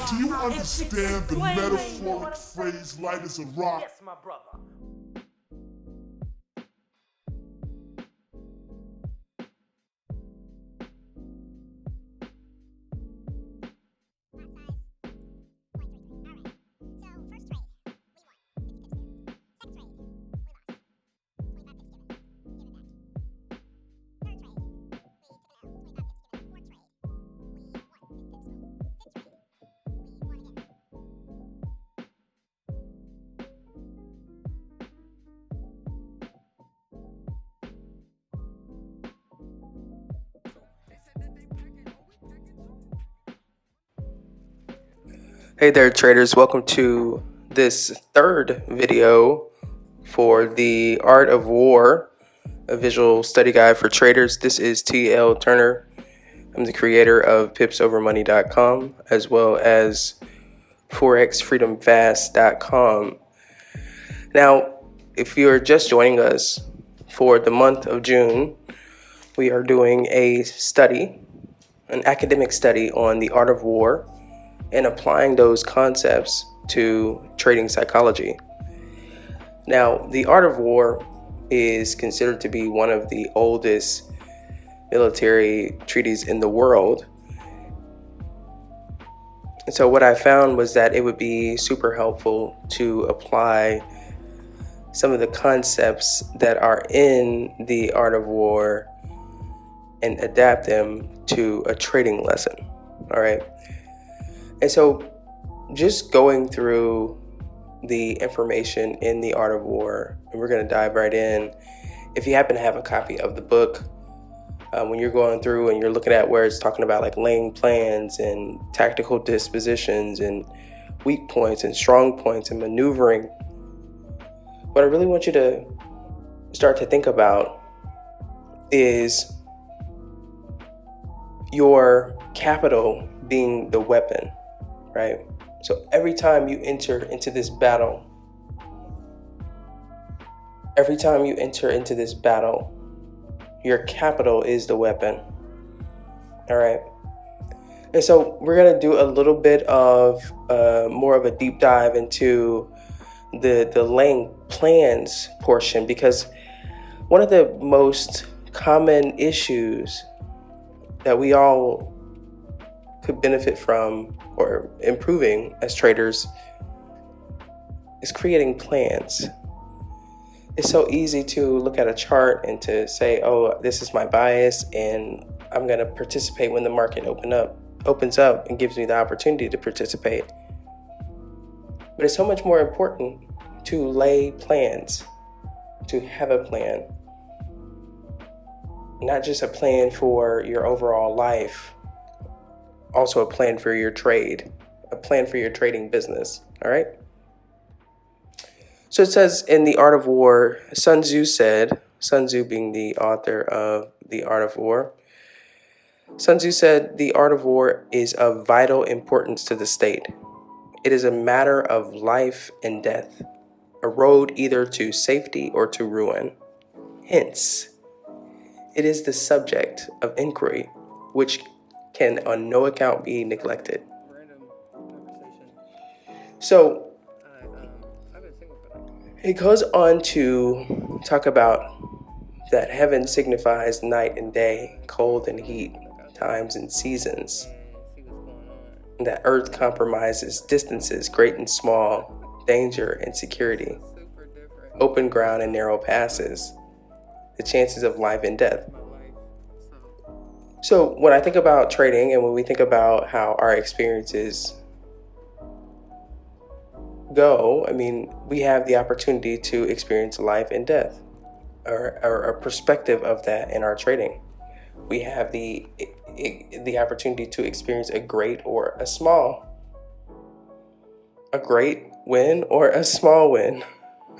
Do you understand the metaphoric phrase light as a rock? Yes, my brother. Hey there, traders. Welcome to this third video for the Art of War, a visual study guide for traders. This is T.L. Turner. I'm the creator of pipsovermoney.com as well as forexfreedomfast.com. Now, if you're just joining us for the month of June, we are doing a study, an academic study on the art of war and applying those concepts to trading psychology. Now, the art of war is considered to be one of the oldest military treaties in the world. And so what I found was that it would be super helpful to apply some of the concepts that are in the art of war and adapt them to a trading lesson. All right. And so just going through the information in the art of war, and we're going to dive right in. If you happen to have a copy of the book, when you're going through and you're looking at where it's talking about like laying plans and tactical dispositions and weak points and strong points and maneuvering, what I really want you to start to think about is your capital being the weapon, right? So every time you enter into this battle, your capital is the weapon. All right. And so we're going to do a little bit of more of a deep dive into the laying plans portion, because one of the most common issues that we all could benefit from or improving as traders is creating plans. It's so easy to look at a chart and to say, oh, this is my bias and I'm going to participate when the market opens up and gives me the opportunity to participate. But it's so much more important to lay plans, to have a plan, not just a plan for your overall life, also a plan for your trade, a plan for your trading business. All right. So it says in the Art of War, Sun Tzu being the author of the Art of War, Sun Tzu said, the art of war is of vital importance to the state. It is a matter of life and death, a road either to safety or to ruin. Hence, it is the subject of inquiry, which can on no account be neglected. So it goes on to talk about that heaven signifies night and day, cold and heat, times and seasons. That earth compromises distances great and small, danger and security, open ground and narrow passes, the chances of life and death. So when I think about trading and when we think about how our experiences go, I mean, we have the opportunity to experience life and death, or a perspective of that in our trading. We have the opportunity to experience a great or a small, a great win or a small win,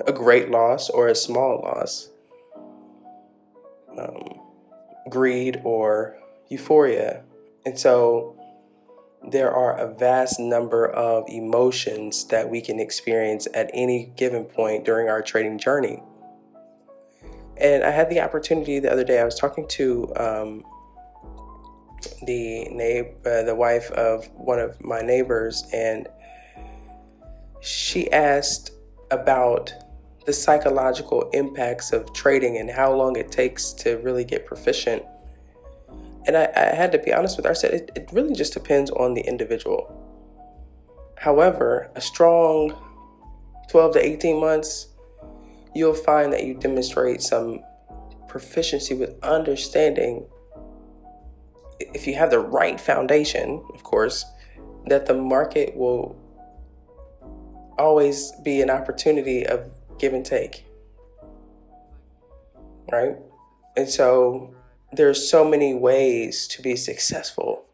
a great loss or a small loss, greed or euphoria. And so there are a vast number of emotions that we can experience at any given point during our trading journey. And I had the opportunity the other day, I was talking to the wife of one of my neighbors, and she asked about the psychological impacts of trading and how long it takes to really get proficient. And I had to be honest with her. I said it really just depends on the individual. However, a strong 12 to 18 months, you'll find that you demonstrate some proficiency with understanding, if you have the right foundation, of course, that the market will always be an opportunity of give and take, right? And so there's so many ways to be successful.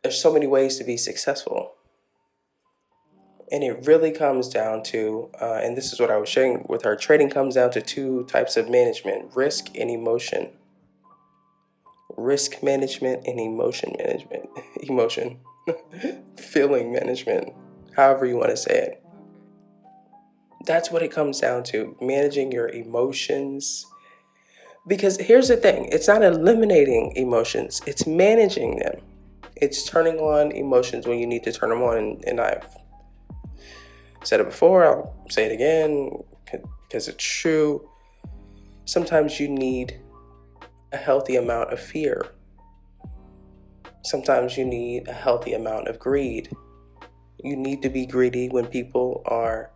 There's so many ways to be successful. And it really comes down to, and this is what I was sharing with her, trading comes down to two types of management: risk and emotion. Risk management and emotion management. Emotion. Feeling management. However you want to say it. That's what it comes down to, managing your emotions. Because here's the thing, it's not eliminating emotions, it's managing them. It's turning on emotions when you need to turn them on. And I've said it before, I'll say it again because it's true. Sometimes you need a healthy amount of fear. Sometimes you need a healthy amount of greed. You need to be greedy when people are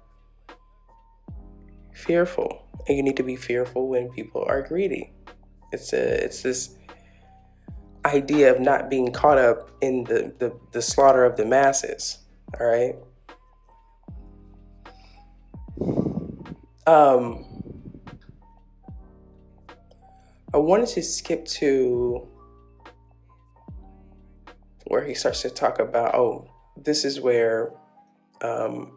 fearful, and you need to be fearful when people are greedy. It's this idea of not being caught up in the slaughter of the masses. All right. I wanted to skip to where he starts to talk about, this is where, because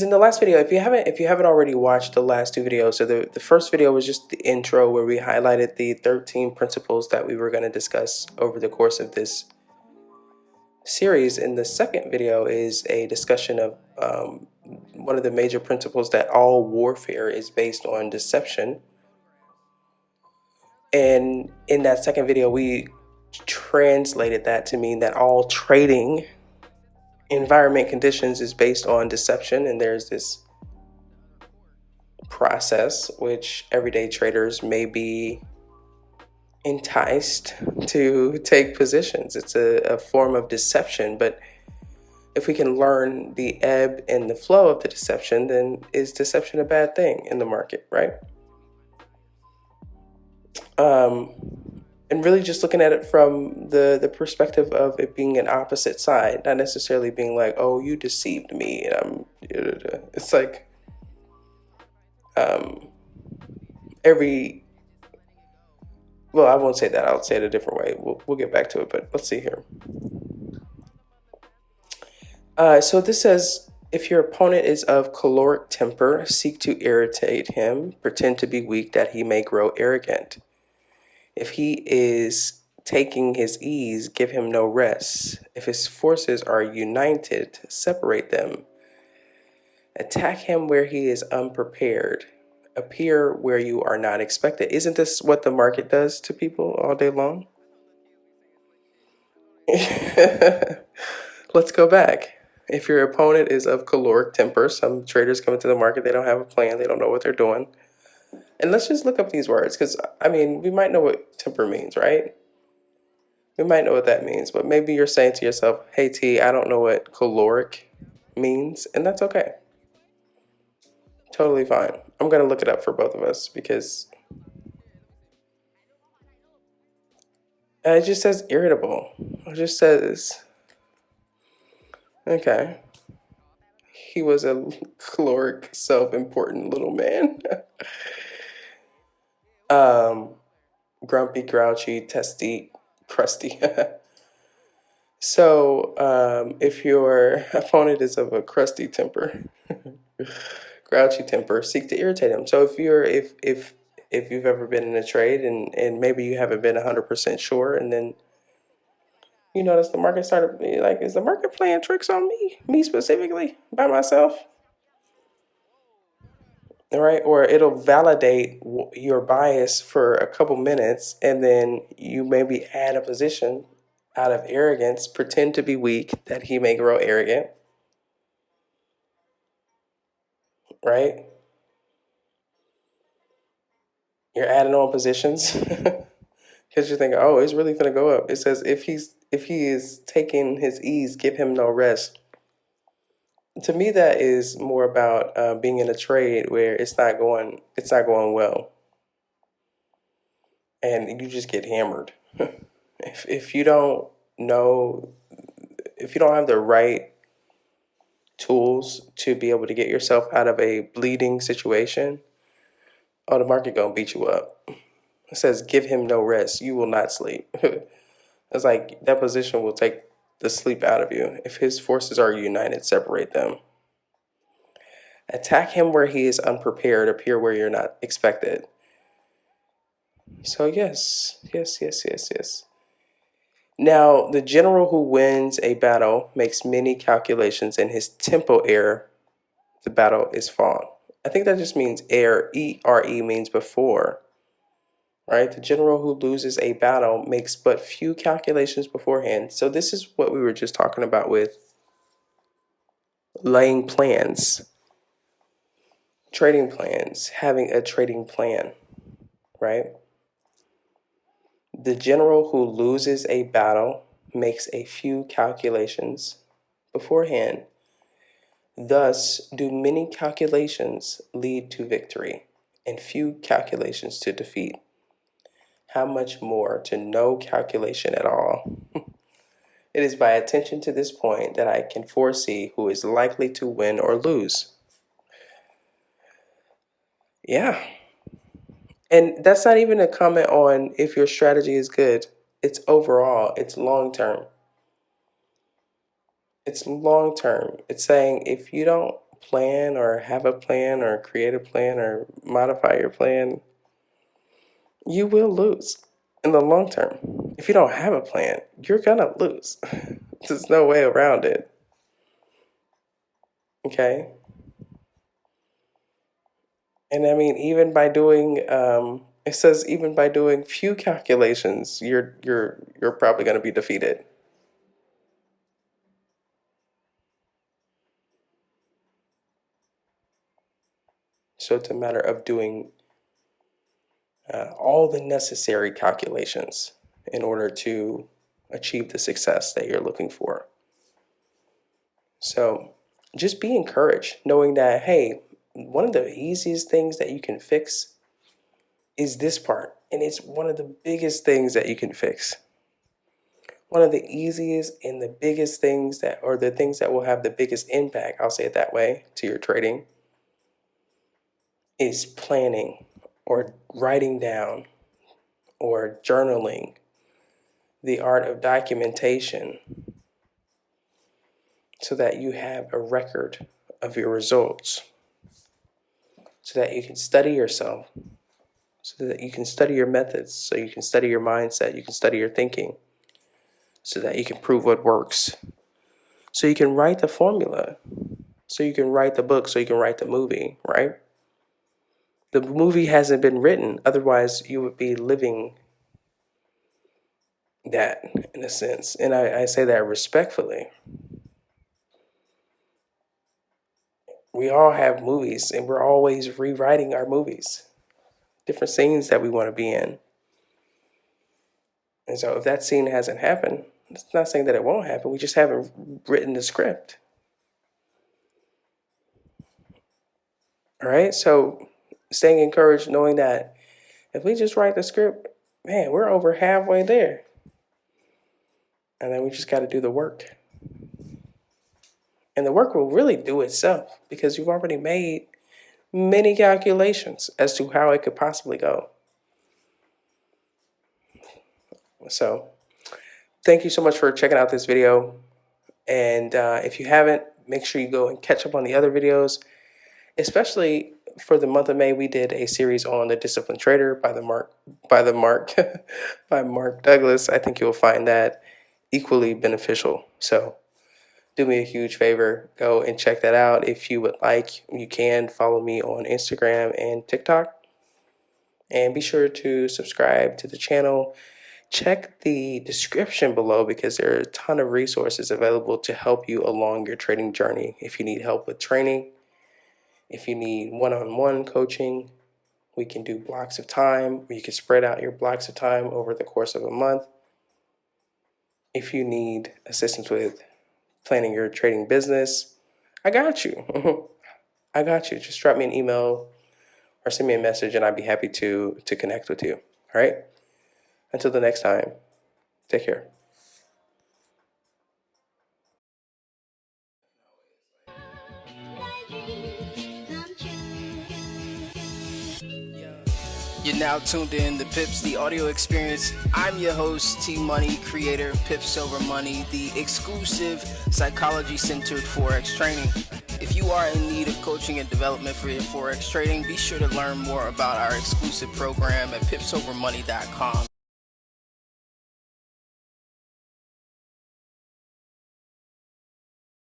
in the last video, if you haven't already watched the last two videos, so the first video was just the intro where we highlighted the 13 principles that we were going to discuss over the course of this series. And the second video is a discussion of one of the major principles, that all warfare is based on deception. And in that second video, we translated that to mean that all trading environment conditions is based on deception. And there's this process which everyday traders may be enticed to take positions. It's a form of deception, but if we can learn the ebb and the flow of the deception, then is deception a bad thing in the market, right? And really just looking at it from the perspective of it being an opposite side, not necessarily being like, oh, you deceived me, and it's like well, I won't say that. I'll say it a different way. We'll get back to it, but let's see here. So this says, if your opponent is of choleric temper, seek to irritate him, pretend to be weak that he may grow arrogant. If he is taking his ease, give him no rest. If his forces are united, separate them. Attack him where he is unprepared. Appear where you are not expected. Isn't this what the market does to people all day long? Let's go back. If your opponent is of choleric temper, some traders come into the market, they don't have a plan, they don't know what they're doing. And let's just look up these words, because, I mean, we might know what temper means, right? We might know what that means, but maybe you're saying to yourself, hey, T, I don't know what choleric means, and that's okay. Totally fine. I'm going to look it up for both of us, because it just says irritable. It just says, okay. He was a choleric, self-important little man. Grumpy, grouchy, testy, crusty. So if your opponent is of a crusty temper, grouchy temper, seek to irritate him. So if you've ever been in a trade and maybe you haven't been 100% sure, and then you notice the market started like, is the market playing tricks on me specifically, by myself? all right? Or it'll validate your bias for a couple minutes, and then you maybe add a position out of arrogance, pretend to be weak, that he may grow arrogant, right? You're adding on positions because you're thinking, oh, it's really gonna go up. It says if he is taking his ease, give him no rest. To me, that is more about being in a trade where it's not going well, and you just get hammered. If you don't know, if you don't have the right tools to be able to get yourself out of a bleeding situation, oh, the market gonna beat you up. It says, give him no rest. You will not sleep. It's like that position will take the sleep out of you. If his forces are united, separate them. Attack him where he is unprepared, appear where you're not expected. So, yes, yes, yes, yes, yes. Now, the general who wins a battle makes many calculations, and his tempo error, the battle is fought. I think that just means ere, E-R-E means before, right? The general who loses a battle makes but few calculations beforehand. So this is what we were just talking about with laying plans, trading plans, having a trading plan, right? The general who loses a battle makes a few calculations beforehand. Thus, do many calculations lead to victory, and few calculations to defeat? How much more to no calculation at all? It is by attention to this point that I can foresee who is likely to win or lose. Yeah. And that's not even a comment on if your strategy is good. It's overall, it's long term. It's long term. It's saying if you don't plan or have a plan or create a plan or modify your plan, you will lose in the long term. If you don't have a plan, you're going to lose. There's no way around it. Okay? And I mean, even by doing, it says even by doing few calculations, you're probably going to be defeated. So it's a matter of doing all the necessary calculations in order to achieve the success that you're looking for. So just be encouraged, knowing that, hey, one of the easiest things that you can fix is this part. And it's one of the biggest things that you can fix. One of the easiest and the biggest things that, or the things that will have the biggest impact, I'll say it that way, to your trading, is planning or writing down or journaling, the art of documentation, so that you have a record of your results, so that you can study yourself, so that you can study your methods, so you can study your mindset, you can study your thinking, so that you can prove what works, so you can write the formula, so you can write the book, so you can write the movie, right? The movie hasn't been written, otherwise you would be living that in a sense. And I say that respectfully. We all have movies and we're always rewriting our movies, different scenes that we want to be in. And so if that scene hasn't happened, it's not saying that it won't happen. We just haven't written the script. All right. So staying encouraged, knowing that if we just write the script, man, we're over halfway there. And then we just got to do the work. And the work will really do itself because you've already made many calculations as to how it could possibly go. So thank you so much for checking out this video. And if you haven't, make sure you go and catch up on the other videos, especially for the month of May. We did a series on The Disciplined Trader by Mark Douglas. I think you'll find that equally beneficial. So do me a huge favor. Go and check that out. If you would like, you can follow me on Instagram and TikTok. And be sure to subscribe to the channel. Check the description below because there are a ton of resources available to help you along your trading journey. If you need help with training, if you need one-on-one coaching, we can do blocks of time where you can spread out your blocks of time over the course of a month. If you need assistance with planning your trading business, I got you. I got you. Just drop me an email or send me a message and I'd be happy to connect with you. All right? Until the next time, take care. You're now tuned in to Pips, the audio experience. I'm your host, T Money, creator of Pips Silver Money, the exclusive psychology-centered Forex training. If you are in need of coaching and development for your Forex trading, be sure to learn more about our exclusive program at pipsilvermoney.com.